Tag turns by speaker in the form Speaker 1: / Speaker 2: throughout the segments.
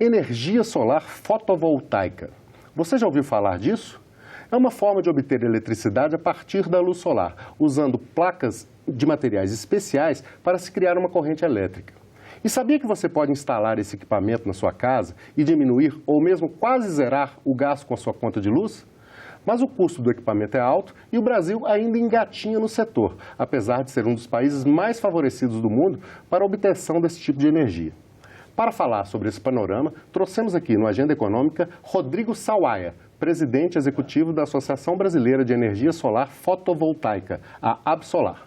Speaker 1: Energia solar fotovoltaica. Você já ouviu falar disso? É uma forma de obter eletricidade a partir da luz solar, usando placas de materiais especiais para se criar uma corrente elétrica. E sabia que você pode instalar esse equipamento na sua casa e diminuir ou mesmo quase zerar o gasto com a sua conta de luz? Mas o custo do equipamento é alto e o Brasil ainda engatinha no setor, apesar de ser um dos países mais favorecidos do mundo para a obtenção desse tipo de energia. Para falar sobre esse panorama, trouxemos aqui no Agenda Econômica Rodrigo Sawaia, presidente executivo da Associação Brasileira de Energia Solar Fotovoltaica, a Absolar.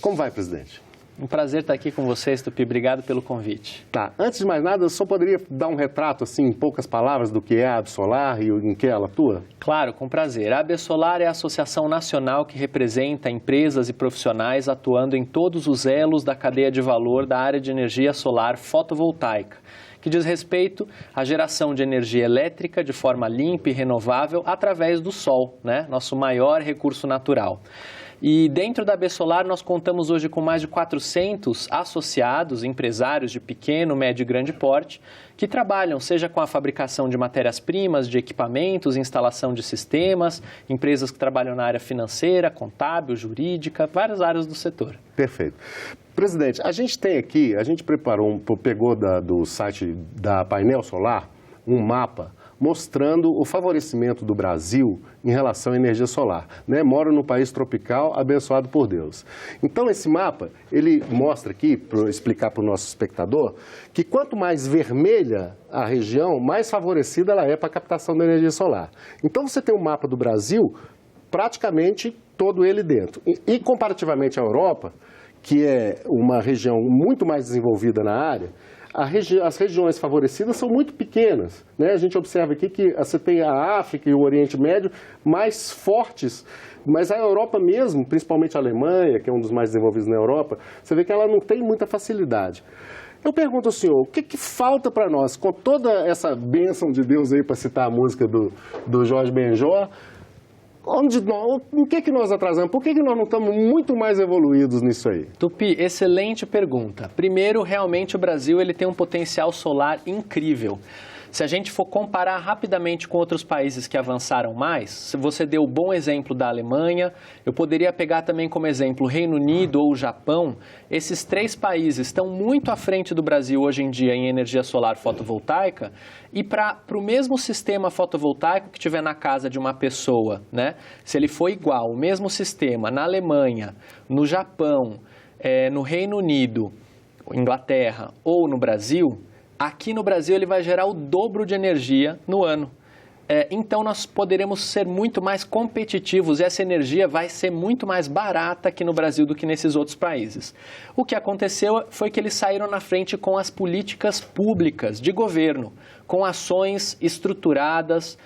Speaker 1: Como vai, presidente?
Speaker 2: Um prazer estar aqui com vocês, Tupi. Obrigado pelo convite.
Speaker 1: Tá. Antes de mais nada, eu só poderia dar um retrato, assim, em poucas palavras, do que é a Absolar e em que ela atua?
Speaker 2: Claro, com prazer. A Absolar é a associação nacional que representa empresas e profissionais atuando em todos os elos da cadeia de valor da área de energia solar fotovoltaica, que diz respeito à geração de energia elétrica de forma limpa e renovável através do sol, né? Nosso maior recurso natural. E dentro da Absolar nós contamos hoje com mais de 400 associados, empresários de pequeno, médio e grande porte, que trabalham seja com a fabricação de matérias-primas, de equipamentos, instalação de sistemas, empresas que trabalham na área financeira, contábil, jurídica, várias áreas do setor.
Speaker 1: Perfeito. Presidente, a gente tem aqui, a gente pegou do site da Painel Solar um mapa mostrando o favorecimento do Brasil em relação à energia solar, né? Moro num país tropical abençoado por Deus. Então, esse mapa, ele mostra aqui, para explicar para o nosso espectador, que quanto mais vermelha a região, mais favorecida ela é para a captação da energia solar. Então, você tem um mapa do Brasil, praticamente todo ele dentro. E comparativamente à Europa, que é uma região muito mais desenvolvida na área, as regiões favorecidas são muito pequenas, né? A gente observa aqui que você tem a África e o Oriente Médio mais fortes, mas a Europa mesmo, principalmente a Alemanha, que é um dos mais desenvolvidos na Europa, você vê que ela não tem muita facilidade. Eu pergunto ao senhor, o que falta para nós, com toda essa bênção de Deus aí, para citar a música do Jorge Benjor, em que nós atrasamos? Por que nós não estamos muito mais evoluídos nisso aí?
Speaker 2: Tupi, excelente pergunta. Primeiro, realmente o Brasil ele tem um potencial solar incrível. Se a gente for comparar rapidamente com outros países que avançaram mais, se você deu o bom exemplo da Alemanha, eu poderia pegar também como exemplo o Reino Unido ou o Japão. Esses três países estão muito à frente do Brasil hoje em dia em energia solar fotovoltaica e para o mesmo sistema fotovoltaico que tiver na casa de uma pessoa, né? Se ele for igual, o mesmo sistema na Alemanha, no Japão, no Reino Unido, Inglaterra ou no Brasil, aqui no Brasil ele vai gerar o dobro de energia no ano. Então nós poderemos ser muito mais competitivos e essa energia vai ser muito mais barata aqui no Brasil do que nesses outros países. O que aconteceu foi que eles saíram na frente com as políticas públicas de governo, com ações estruturadas,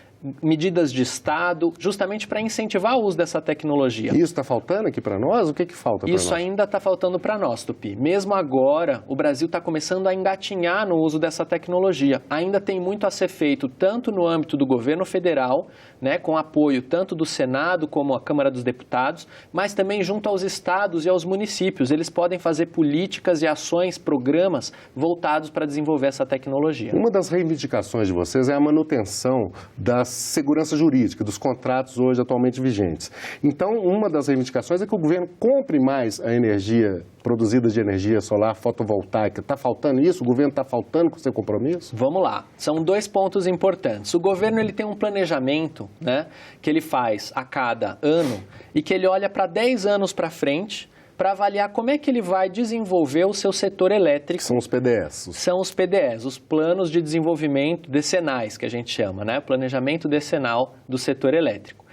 Speaker 2: medidas de Estado, justamente para incentivar o uso dessa tecnologia.
Speaker 1: E isso está faltando aqui para nós? O que falta para nós?
Speaker 2: Isso ainda está faltando para nós, Tupi. Mesmo agora, o Brasil está começando a engatinhar no uso dessa tecnologia. Ainda tem muito a ser feito, tanto no âmbito do governo federal, né, com apoio tanto do Senado como a Câmara dos Deputados, mas também junto aos estados e aos municípios. Eles podem fazer políticas e ações, programas voltados para desenvolver essa tecnologia.
Speaker 1: Uma das reivindicações de vocês é a manutenção da segurança jurídica, dos contratos hoje atualmente vigentes. Então, uma das reivindicações é que o governo compre mais a energia produzida de energia solar fotovoltaica. Está faltando isso? O governo está faltando com o seu compromisso?
Speaker 2: Vamos lá. São dois pontos importantes. O governo ele tem um planejamento, né, que ele faz a cada ano e que ele olha para 10 anos para frente para avaliar como é que ele vai desenvolver o seu setor elétrico.
Speaker 1: São os PDEs.
Speaker 2: São os PDEs, os planos de desenvolvimento decenais, que a gente chama, né? Planejamento decenal do setor elétrico.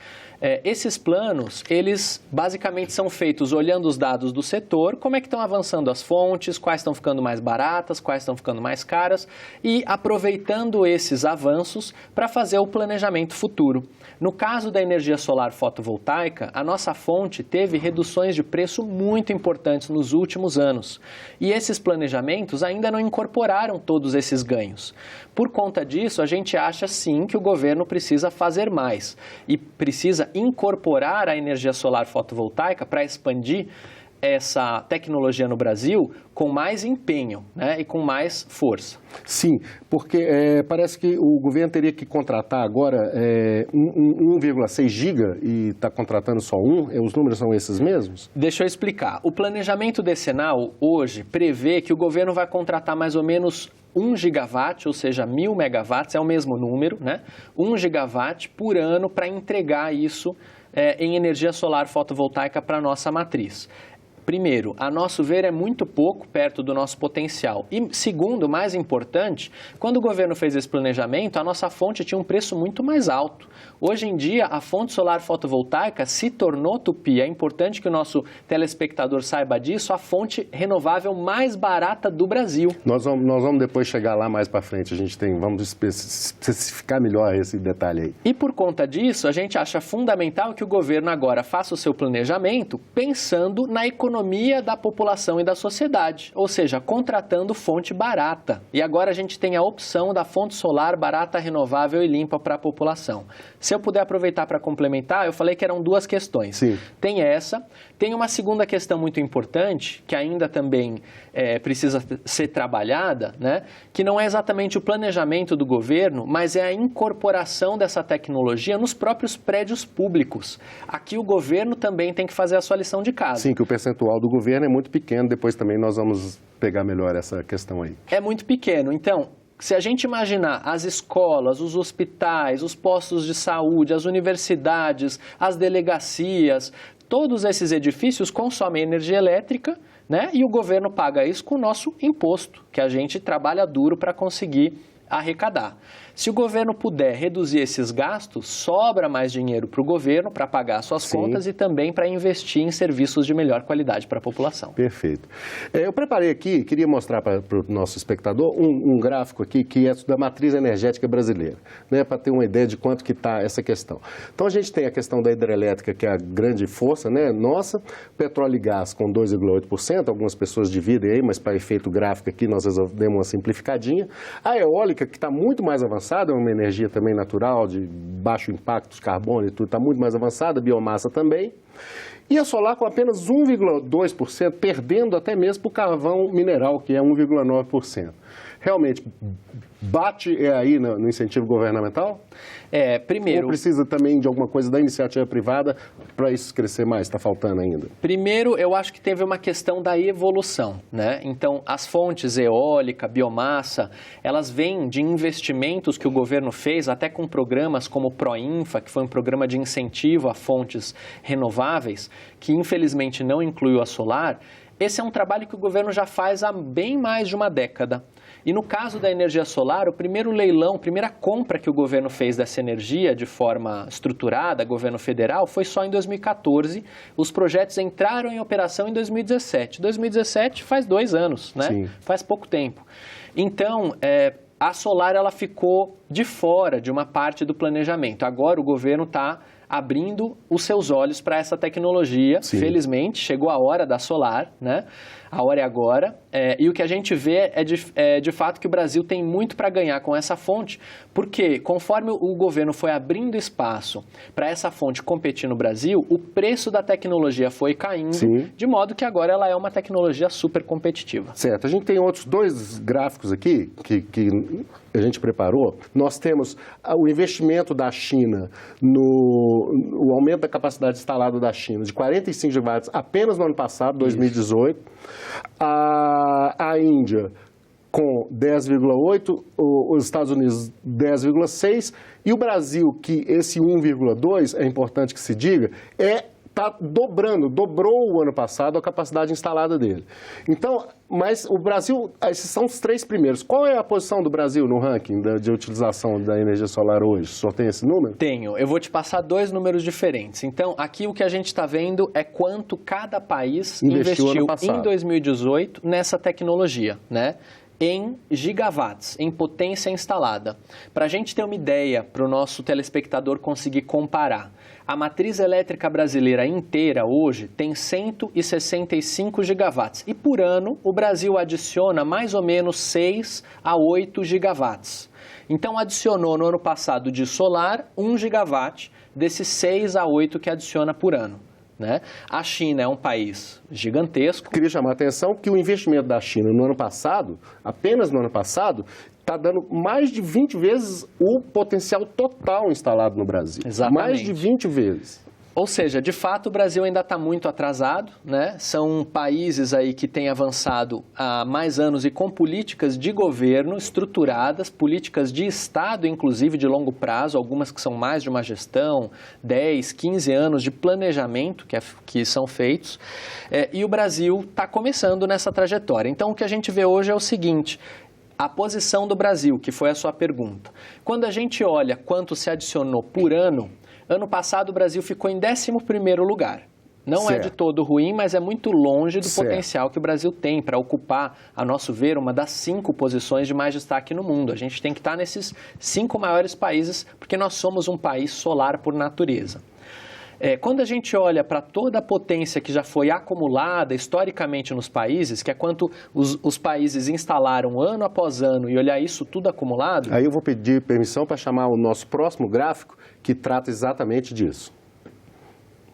Speaker 2: Esses planos, eles basicamente são feitos olhando os dados do setor, como é que estão avançando as fontes, quais estão ficando mais baratas, quais estão ficando mais caras e aproveitando esses avanços para fazer o planejamento futuro. No caso da energia solar fotovoltaica, a nossa fonte teve reduções de preço muito importantes nos últimos anos. E esses planejamentos ainda não incorporaram todos esses ganhos. Por conta disso, a gente acha sim que o governo precisa fazer mais e precisa incorporar a energia solar fotovoltaica para expandir essa tecnologia no Brasil com mais empenho, né, e com mais força.
Speaker 1: Sim, porque parece que o governo teria que contratar agora 1,6 giga e está contratando só 1. Os números são esses mesmos?
Speaker 2: Deixa eu explicar. O planejamento decenal hoje prevê que o governo vai contratar mais ou menos 1 gigawatt, ou seja, 1.000 megawatts, é o mesmo número, né? 1 gigawatt por ano para entregar isso em energia solar fotovoltaica para a nossa matriz. Primeiro, a nosso ver, é muito pouco perto do nosso potencial. E segundo, mais importante, quando o governo fez esse planejamento, a nossa fonte tinha um preço muito mais alto. Hoje em dia, a fonte solar fotovoltaica se tornou, Tupi, é importante que o nosso telespectador saiba disso, a fonte renovável mais barata do Brasil.
Speaker 1: Nós vamos depois chegar lá mais para frente, vamos especificar melhor esse detalhe aí.
Speaker 2: E por conta disso, a gente acha fundamental que o governo agora faça o seu planejamento pensando na economia da população e da sociedade, ou seja, contratando fonte barata. E agora a gente tem a opção da fonte solar barata, renovável e limpa para a população. Se eu puder aproveitar para complementar, eu falei que eram duas questões.
Speaker 1: Sim.
Speaker 2: Tem essa, tem uma segunda questão muito importante, que ainda também precisa ser trabalhada, né? Que não é exatamente o planejamento do governo, mas é a incorporação dessa tecnologia nos próprios prédios públicos. Aqui o governo também tem que fazer a sua lição de casa.
Speaker 1: Sim, que o percentual do governo é muito pequeno, depois também nós vamos pegar melhor essa questão aí.
Speaker 2: É muito pequeno, então... Se a gente imaginar as escolas, os hospitais, os postos de saúde, as universidades, as delegacias, todos esses edifícios consomem energia elétrica, né? E o governo paga isso com o nosso imposto, que a gente trabalha duro para conseguir arrecadar. Se o governo puder reduzir esses gastos, sobra mais dinheiro para o governo para pagar suas contas e também para investir em serviços de melhor qualidade para a população.
Speaker 1: Perfeito. Eu preparei aqui, queria mostrar para o nosso espectador um gráfico aqui que é da matriz energética brasileira, né, para ter uma ideia de quanto que está essa questão. Então a gente tem a questão da hidrelétrica, que é a grande força, né, nossa, petróleo e gás com 2,8%, algumas pessoas dividem aí, mas para efeito gráfico aqui nós resolvemos uma simplificadinha. A eólica, que está muito mais avançada, é uma energia também natural, de baixo impacto de carbono e tudo, está muito mais avançada, biomassa também. E a solar com apenas 1,2%, perdendo até mesmo para o carvão mineral, que é 1,9%. Realmente, bate aí no incentivo governamental?
Speaker 2: Primeiro...
Speaker 1: Ou precisa também de alguma coisa da iniciativa privada para isso crescer mais? Está faltando ainda?
Speaker 2: Primeiro, eu acho que teve uma questão da evolução, né? Então, as fontes eólica, biomassa, elas vêm de investimentos que o governo fez, até com programas como o Proinfa, que foi um programa de incentivo a fontes renováveis, que infelizmente não incluiu a solar. Esse é um trabalho que o governo já faz há bem mais de uma década. E no caso da energia solar, o primeiro leilão, a primeira compra que o governo fez dessa energia de forma estruturada, governo federal, foi só em 2014. Os projetos entraram em operação em 2017. 2017 faz 2 anos, né?
Speaker 1: Sim.
Speaker 2: Faz pouco tempo. Então, a solar ela ficou de fora de uma parte do planejamento. Agora o governo está abrindo os seus olhos para essa tecnologia. Sim. Felizmente, chegou a hora da solar, né? A hora é agora. E o que a gente vê é de fato que o Brasil tem muito para ganhar com essa fonte, porque conforme o governo foi abrindo espaço para essa fonte competir no Brasil, o preço da tecnologia foi caindo, Sim. de modo que agora ela é uma tecnologia super competitiva.
Speaker 1: Certo. A gente tem outros 2 gráficos aqui que a gente preparou. Nós temos o investimento da China, o aumento da capacidade instalada da China de 45 gigawatts apenas no ano passado, 2018. A Índia com 10,8, os Estados Unidos 10,6 e o Brasil, que esse 1,2, é importante que se diga, está dobrou o ano passado a capacidade instalada dele. Então, mas o Brasil, esses são os 3 primeiros. Qual é a posição do Brasil no ranking de utilização da energia solar hoje? Só tem esse número?
Speaker 2: Tenho. Eu vou te passar 2 números diferentes. Então, aqui o que a gente está vendo é quanto cada país investiu em 2018 nessa tecnologia, né? Em gigawatts, em potência instalada. Para a gente ter uma ideia, para o nosso telespectador conseguir comparar, a matriz elétrica brasileira inteira hoje tem 165 gigawatts. E por ano, o Brasil adiciona mais ou menos 6 a 8 gigawatts. Então, adicionou no ano passado de solar 1 gigawatt desses 6 a 8 que adiciona por ano. né? A China é um país gigantesco.
Speaker 1: Queria chamar a atenção que o investimento da China no ano passado, apenas no ano passado, está dando mais de 20 vezes o potencial total instalado no Brasil.
Speaker 2: Exatamente.
Speaker 1: Mais de 20 vezes.
Speaker 2: Ou seja, de fato, o Brasil ainda está muito atrasado, né? São países aí que têm avançado há mais anos e com políticas de governo estruturadas, políticas de Estado, inclusive de longo prazo, algumas que são mais de uma gestão, 10, 15 anos de planejamento que são feitos, e o Brasil está começando nessa trajetória. Então, o que a gente vê hoje é o seguinte: a posição do Brasil, que foi a sua pergunta. Quando a gente olha quanto se adicionou por ano, ano passado o Brasil ficou em 11º lugar. Não
Speaker 1: certo.
Speaker 2: É de todo ruim, mas é muito longe do
Speaker 1: certo.
Speaker 2: potencial que o Brasil tem para ocupar, a nosso ver, uma das 5 posições de mais destaque no mundo. A gente tem que estar nesses 5 maiores países, porque nós somos um país solar por natureza. Quando a gente olha para toda a potência que já foi acumulada historicamente nos países, que é quanto os países instalaram ano após ano, e olhar isso tudo acumulado...
Speaker 1: Aí eu vou pedir permissão para chamar o nosso próximo gráfico, que trata exatamente disso.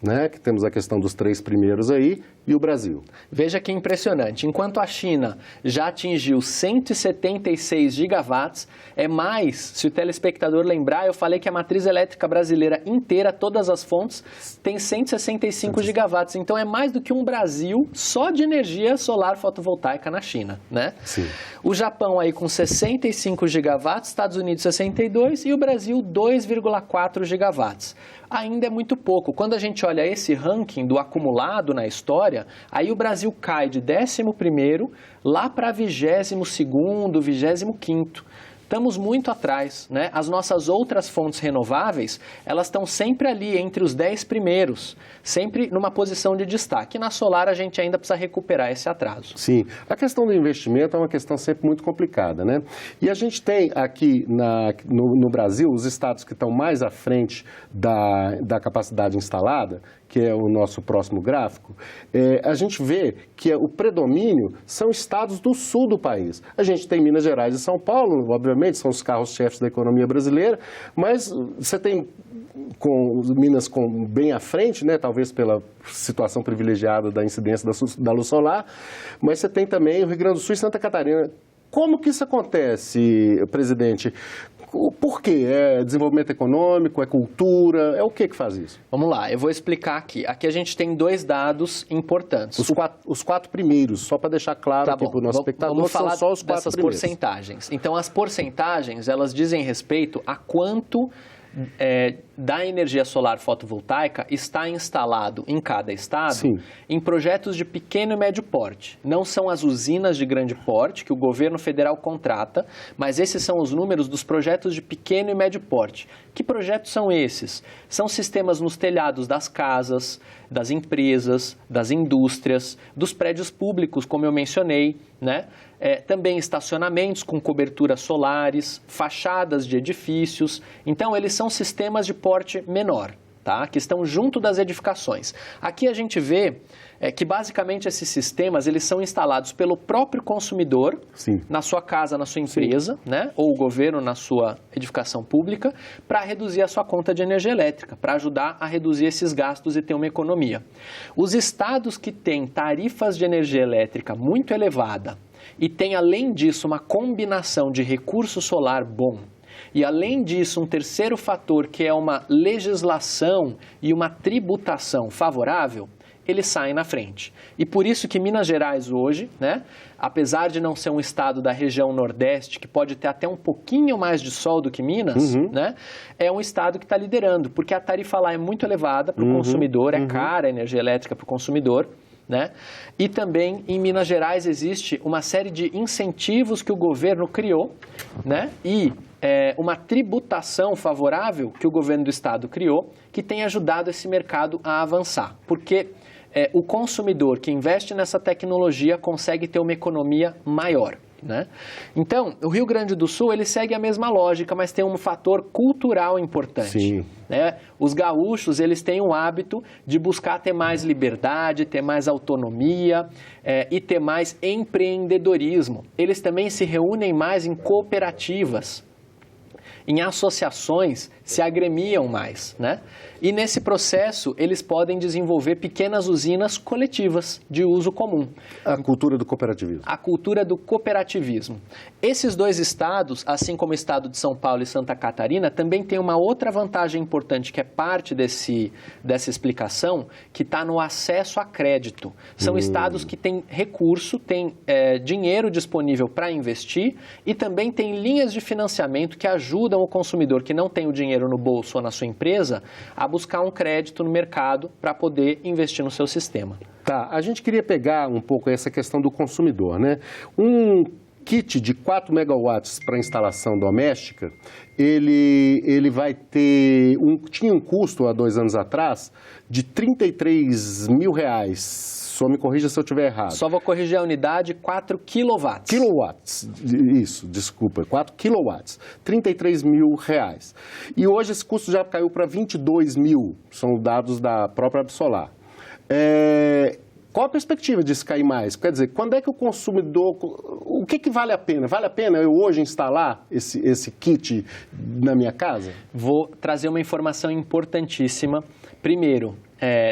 Speaker 1: Né? Que temos a questão dos 3 primeiros aí e o Brasil.
Speaker 2: Veja que impressionante. Enquanto a China já atingiu 176 gigawatts, é mais, se o telespectador lembrar, eu falei que a matriz elétrica brasileira inteira, todas as fontes, tem 165 gigawatts. Então é mais do que um Brasil só de energia solar fotovoltaica na China, né?
Speaker 1: Sim.
Speaker 2: O Japão aí com 65 gigawatts, Estados Unidos 62 e o Brasil 2,4 gigawatts. Ainda é muito pouco. Quando a gente olha esse ranking do acumulado na história, aí o Brasil cai de 11º lá para 22º, 25º. Estamos muito atrás, né? As nossas outras fontes renováveis, elas estão sempre ali entre os 10 primeiros, sempre numa posição de destaque. Na solar a gente ainda precisa recuperar esse atraso.
Speaker 1: Sim, a questão do investimento é uma questão sempre muito complicada, né? E a gente tem aqui no Brasil os estados que estão mais à frente da capacidade instalada, que é o nosso próximo gráfico, a gente vê que o predomínio são estados do sul do país. A gente tem Minas Gerais e São Paulo, obviamente, são os carros-chefes da economia brasileira, mas você tem Minas bem à frente, né, talvez pela situação privilegiada da incidência da luz solar, mas você tem também o Rio Grande do Sul e Santa Catarina. Como que isso acontece, presidente? Por quê? É desenvolvimento econômico, é cultura, é o que faz isso?
Speaker 2: Vamos lá, eu vou explicar aqui. Aqui a gente tem 2 dados importantes.
Speaker 1: Os 4 primeiros, só para deixar claro aqui para o nosso espectador,
Speaker 2: vamos falar
Speaker 1: são só os 4
Speaker 2: dessas
Speaker 1: primeiros.
Speaker 2: Porcentagens. Então, as porcentagens, elas dizem respeito a quanto da energia solar fotovoltaica está instalado em cada estado.
Speaker 1: Sim.
Speaker 2: Em projetos de pequeno e médio porte. Não são as usinas de grande porte que o governo federal contrata, mas esses são os números dos projetos de pequeno e médio porte. Que projetos são esses? São sistemas nos telhados das casas, das empresas, das indústrias, dos prédios públicos, como eu mencionei, né? Também estacionamentos com coberturas solares, fachadas de edifícios. Então, eles são sistemas de porte menor, tá? Que estão junto das edificações. Aqui a gente vê que, basicamente, esses sistemas eles são instalados pelo próprio consumidor,
Speaker 1: Sim.
Speaker 2: na sua casa, na sua empresa, né? Ou o governo na sua edificação pública, para reduzir a sua conta de energia elétrica, para ajudar a reduzir esses gastos e ter uma economia. Os estados que têm tarifas de energia elétrica muito elevada, e tem, além disso, uma combinação de recurso solar bom, e, além disso, um terceiro fator, que é uma legislação e uma tributação favorável, eles saem na frente. E por isso que Minas Gerais hoje, né, apesar de não ser um estado da região Nordeste, que pode ter até um pouquinho mais de sol do que Minas, né, é um estado que está liderando, porque a tarifa lá é muito elevada para o consumidor, é cara a energia elétrica para o consumidor, né? E também em Minas Gerais existe uma série de incentivos que o governo criou, né? E uma tributação favorável que o governo do estado criou, que tem ajudado esse mercado a avançar. Porque o consumidor que investe nessa tecnologia consegue ter uma economia maior, né? Então, o Rio Grande do Sul ele segue a mesma lógica, mas tem um fator cultural importante.
Speaker 1: Sim.
Speaker 2: Né? Os gaúchos eles têm o hábito de buscar ter mais liberdade, ter mais autonomia e ter mais empreendedorismo. Eles também se reúnem mais em cooperativas, em associações, se agremiam mais, né? E nesse processo, eles podem desenvolver pequenas usinas coletivas de uso comum.
Speaker 1: A cultura do cooperativismo.
Speaker 2: A cultura do cooperativismo. Esses dois estados, assim como o estado de São Paulo e Santa Catarina, também tem uma outra vantagem importante, que é parte dessa explicação, que está no acesso a crédito. São estados que têm recurso, têm dinheiro disponível para investir e também têm linhas de financiamento que ajudam o consumidor que não tem o dinheiro no bolso ou na sua empresa a buscar um crédito no mercado para poder investir no seu sistema.
Speaker 1: Tá, a gente queria pegar um pouco essa questão do consumidor, né? Um kit de 4 megawatts para instalação doméstica, ele vai ter, tinha um custo há 2 anos atrás de R$33 mil. Só me corrija se eu estiver errado.
Speaker 2: Só vou corrigir a unidade, 4 quilowatts.
Speaker 1: Quilowatts, isso, desculpa, 4 quilowatts, R$33 mil. E hoje esse custo já caiu para 22 mil, são dados da própria Absolar. Qual a perspectiva disso cair mais? Quer dizer, quando é que o consumidor... O que vale a pena? Vale a pena eu hoje instalar esse kit na minha casa?
Speaker 2: Vou trazer uma informação importantíssima. Primeiro,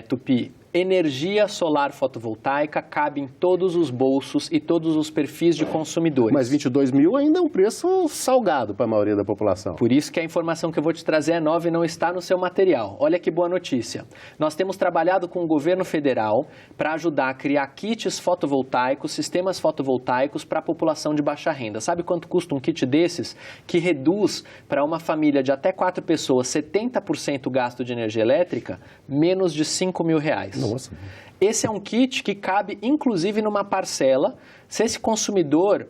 Speaker 2: Tupi, energia solar fotovoltaica cabe em todos os bolsos e todos os perfis de consumidores.
Speaker 1: Mas 22 mil ainda é um preço salgado para a maioria da população.
Speaker 2: Por isso que a informação que eu vou te trazer é nova e não está no seu material. Olha que boa notícia. Nós temos trabalhado com o governo federal para ajudar a criar kits fotovoltaicos, sistemas fotovoltaicos para a população de baixa renda. Sabe quanto custa um kit desses? Que reduz para uma família de até 4 pessoas 70% o gasto de energia elétrica, menos de R$5 mil.
Speaker 1: Nossa.
Speaker 2: Esse é um kit que cabe, inclusive, numa parcela, se esse consumidor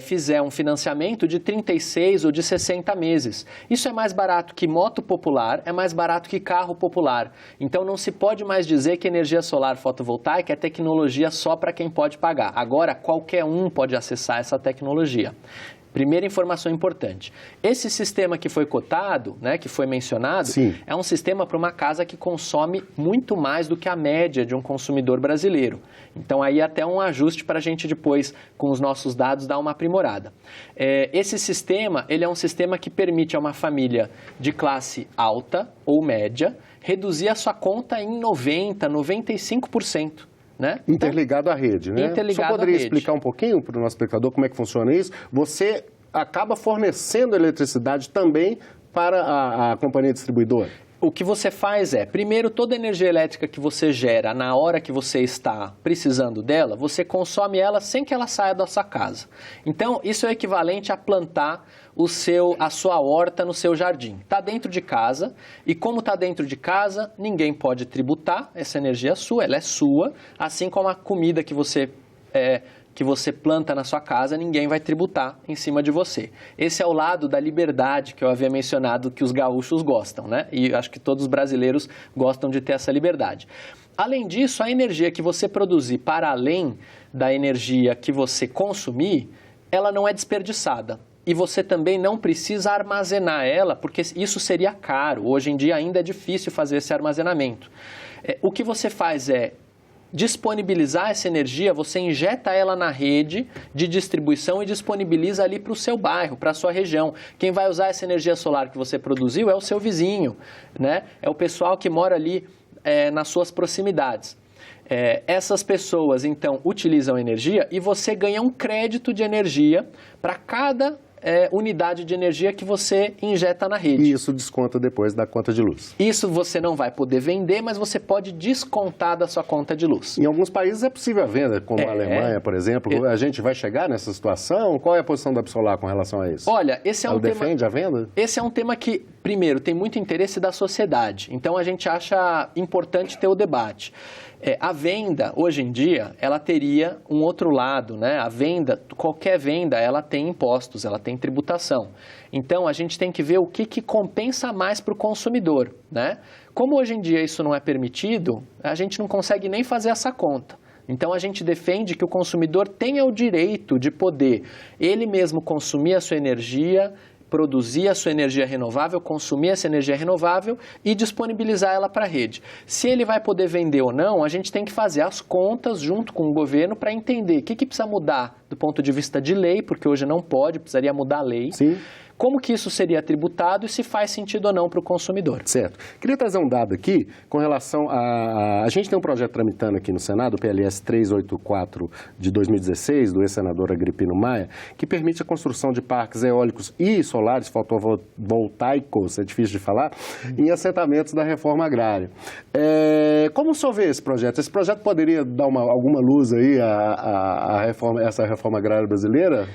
Speaker 2: fizer um financiamento de 36 ou de 60 meses. Isso é mais barato que moto popular, é mais barato que carro popular. Então, não se pode mais dizer que energia solar fotovoltaica é tecnologia só para quem pode pagar. Agora, qualquer um pode acessar essa tecnologia. Primeira informação importante. Esse sistema que foi cotado, né, que foi mencionado,
Speaker 1: Sim,
Speaker 2: é um sistema para uma casa que consome muito mais do que a média de um consumidor brasileiro. Então, aí até um ajuste para a gente depois, com os nossos dados, dar uma aprimorada. Esse sistema, ele é um sistema que permite a uma família de classe alta ou média reduzir a sua conta em 90%, 95%. Né?
Speaker 1: Interligado à rede, né?
Speaker 2: Interligado
Speaker 1: Só poderia
Speaker 2: à rede.
Speaker 1: explicar um pouquinho para o nosso espectador como é que funciona isso? Você acaba fornecendo eletricidade também para a companhia distribuidora?
Speaker 2: O que você faz primeiro, toda a energia elétrica que você gera na hora que você está precisando dela, você consome ela sem que ela saia da sua casa. Então, isso é equivalente a plantar a sua horta no seu jardim. Está dentro de casa e como está dentro de casa, ninguém pode tributar, essa energia é sua, ela é sua, assim como a comida que você planta na sua casa, ninguém vai tributar em cima de você. Esse é o lado da liberdade que eu havia mencionado que os gaúchos gostam, né? E acho que todos os brasileiros gostam de ter essa liberdade. Além disso, a energia que você produzir para além da energia que você consumir, ela não é desperdiçada. E você também não precisa armazenar ela, porque isso seria caro. Hoje em dia ainda é difícil fazer esse armazenamento. O que você faz é disponibilizar essa energia, você injeta ela na rede de distribuição e disponibiliza ali para o seu bairro, para a sua região. Quem vai usar essa energia solar que você produziu é o seu vizinho, né? É o pessoal que mora ali nas suas proximidades. Essas pessoas, então, utilizam energia e você ganha um crédito de energia para cada unidade de energia que você injeta na rede.
Speaker 1: E isso desconta depois da conta de luz.
Speaker 2: Isso você não vai poder vender, mas você pode descontar da sua conta de luz.
Speaker 1: Em alguns países é possível a venda, como a Alemanha, por exemplo. A gente vai chegar nessa situação? Qual é a posição da Absolar com relação a isso?
Speaker 2: Olha, esse é um tema...
Speaker 1: defende a venda?
Speaker 2: Esse é um tema que, primeiro, tem muito interesse da sociedade. Então, a gente acha importante ter o debate. A venda, hoje em dia, ela teria um outro lado, né? A venda, qualquer venda, ela tem impostos, ela tem tributação. Então, a gente tem que ver o que compensa mais para o consumidor, né? Como hoje em dia isso não é permitido, a gente não consegue nem fazer essa conta. Então, a gente defende que o consumidor tenha o direito de poder ele mesmo consumir a sua energia, produzir a sua energia renovável, consumir essa energia renovável e disponibilizar ela para a rede. Se ele vai poder vender ou não, a gente tem que fazer as contas junto com o governo para entender o que precisa mudar do ponto de vista de lei, porque hoje não pode, precisaria mudar a lei.
Speaker 1: Sim.
Speaker 2: como que isso seria tributado e se faz sentido ou não para o consumidor.
Speaker 1: Certo. Queria trazer um dado aqui com relação a... A gente tem um projeto tramitando aqui no Senado, o PLS 384 de 2016, do ex-senador Agripino Maia, que permite a construção de parques eólicos e solares fotovoltaicos, é difícil de falar, em assentamentos da reforma agrária. Como o senhor vê esse projeto? Esse projeto poderia dar alguma luz aí essa reforma agrária brasileira?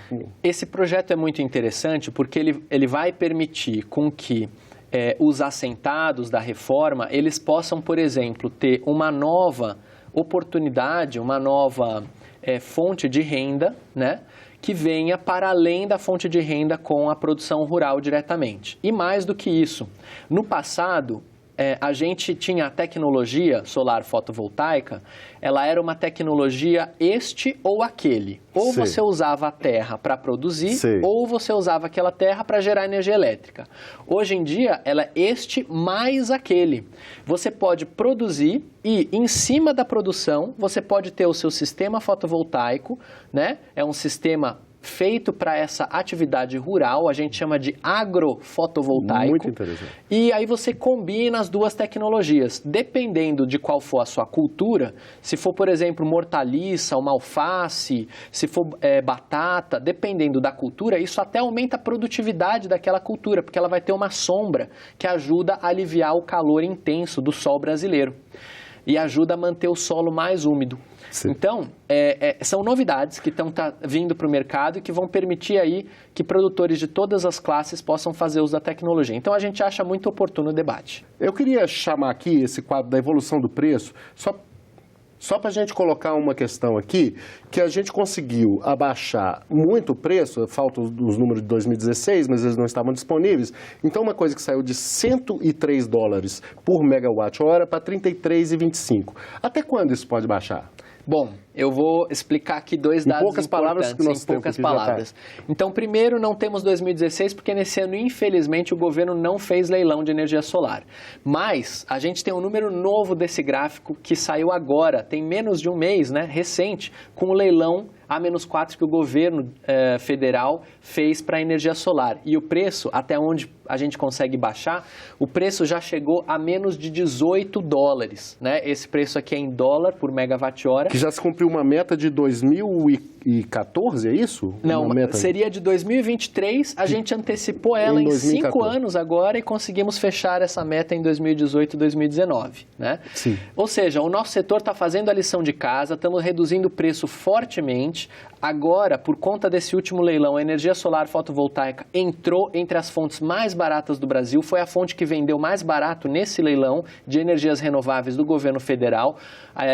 Speaker 2: Esse projeto é muito interessante porque ele vai permitir com que os assentados da reforma, eles possam, por exemplo, ter uma nova oportunidade, uma nova fonte de renda, né, que venha para além da fonte de renda com a produção rural diretamente. E mais do que isso, no passado, a gente tinha a tecnologia solar fotovoltaica, ela era uma tecnologia este ou aquele. Ou
Speaker 1: Sim.
Speaker 2: você usava a terra para produzir,
Speaker 1: Sim.
Speaker 2: ou você usava aquela terra para gerar energia elétrica. Hoje em dia, ela é este mais aquele. Você pode produzir e, em cima da produção, você pode ter o seu sistema fotovoltaico, né? É um sistema feito para essa atividade rural, a gente chama de agrofotovoltaico.
Speaker 1: Muito interessante.
Speaker 2: E aí você combina as duas tecnologias. Dependendo de qual for a sua cultura, se for, por exemplo, uma hortaliça, uma alface, se for batata, dependendo da cultura, isso até aumenta a produtividade daquela cultura, porque ela vai ter uma sombra que ajuda a aliviar o calor intenso do sol brasileiro e ajuda a manter o solo mais úmido.
Speaker 1: Sim.
Speaker 2: Então, são novidades que estão vindo para o mercado e que vão permitir aí que produtores de todas as classes possam fazer uso da tecnologia. Então, a gente acha muito oportuno o debate.
Speaker 1: Eu queria chamar aqui esse quadro da evolução do preço, só para a gente colocar uma questão aqui, que a gente conseguiu abaixar muito o preço, faltam os números de 2016, mas eles não estavam disponíveis. Então, uma coisa que saiu de $103 por megawatt-hora para 33,25. Até quando isso pode baixar?
Speaker 2: Bom, eu vou explicar aqui dois dados
Speaker 1: poucas palavras, que
Speaker 2: importantes,
Speaker 1: nosso
Speaker 2: em poucas
Speaker 1: tempo aqui já
Speaker 2: palavras. Então, primeiro, não temos 2016, porque nesse ano, infelizmente, o governo não fez leilão de energia solar. Mas a gente tem um número novo desse gráfico que saiu agora, tem menos de um mês, né, recente, com o leilão A-4 que o governo federal fez para a energia solar. E o preço, até onde a gente consegue baixar, o preço já chegou a menos de $18, né? Esse preço aqui é em dólar por megawatt-hora.
Speaker 1: Que já se cumpriu uma meta de 2014, é isso?
Speaker 2: Não, seria de 2023, a gente antecipou ela em 5 anos agora e conseguimos fechar essa meta em 2018 e 2019, né?
Speaker 1: Sim.
Speaker 2: Ou seja, o nosso setor está fazendo a lição de casa, estamos reduzindo o preço fortemente. Agora, por conta desse último leilão, a energia solar fotovoltaica entrou entre as fontes mais baratas do Brasil, foi a fonte que vendeu mais barato nesse leilão de energias renováveis do governo federal,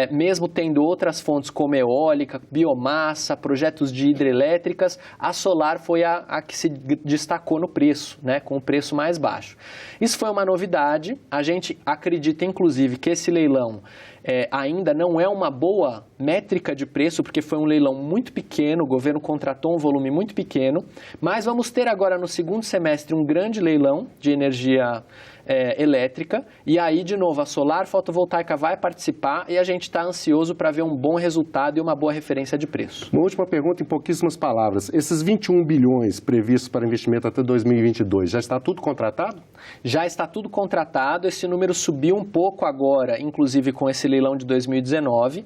Speaker 2: mesmo tendo outras fontes como eólica, biomassa, projetos de hidrelétricas, a solar foi a que se destacou no preço, né, com o preço mais baixo. Isso foi uma novidade, a gente acredita inclusive que esse leilão ainda não é uma boa métrica de preço, porque foi um leilão muito pequeno, o governo contratou um volume muito pequeno, mas vamos ter agora no segundo semestre um grande leilão de energia elétrica, e aí, de novo, a solar fotovoltaica vai participar e a gente está ansioso para ver um bom resultado e uma boa referência de preço.
Speaker 1: Uma última pergunta em pouquíssimas palavras. Esses 21 bilhões previstos para investimento até 2022, já está tudo contratado?
Speaker 2: Já está tudo contratado, esse número subiu um pouco agora, inclusive com esse leilão de 2019.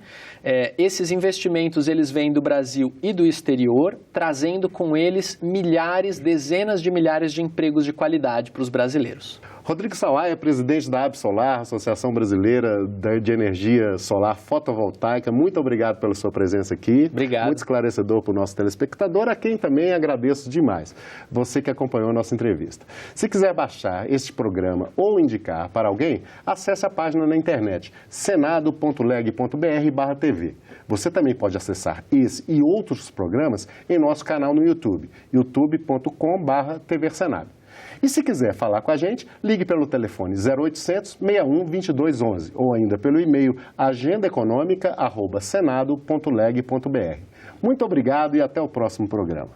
Speaker 2: Esses investimentos, eles vêm do Brasil e do exterior, trazendo com eles milhares, dezenas de milhares de empregos de qualidade para os brasileiros.
Speaker 1: Rodrigo Sawaia é presidente da Absolar, Associação Brasileira de Energia Solar Fotovoltaica. Muito obrigado pela sua presença aqui.
Speaker 2: Obrigado.
Speaker 1: Muito esclarecedor para o nosso telespectador, a quem também agradeço demais, você que acompanhou a nossa entrevista. Se quiser baixar este programa ou indicar para alguém, acesse a página na internet senado.leg.br/TV. Você também pode acessar esse e outros programas em nosso canal no YouTube, youtube.com/tvsenado. E se quiser falar com a gente, ligue pelo telefone 0800 61 2211 ou ainda pelo e-mail agendaeconomica@senado.leg.br. Muito obrigado e até o próximo programa.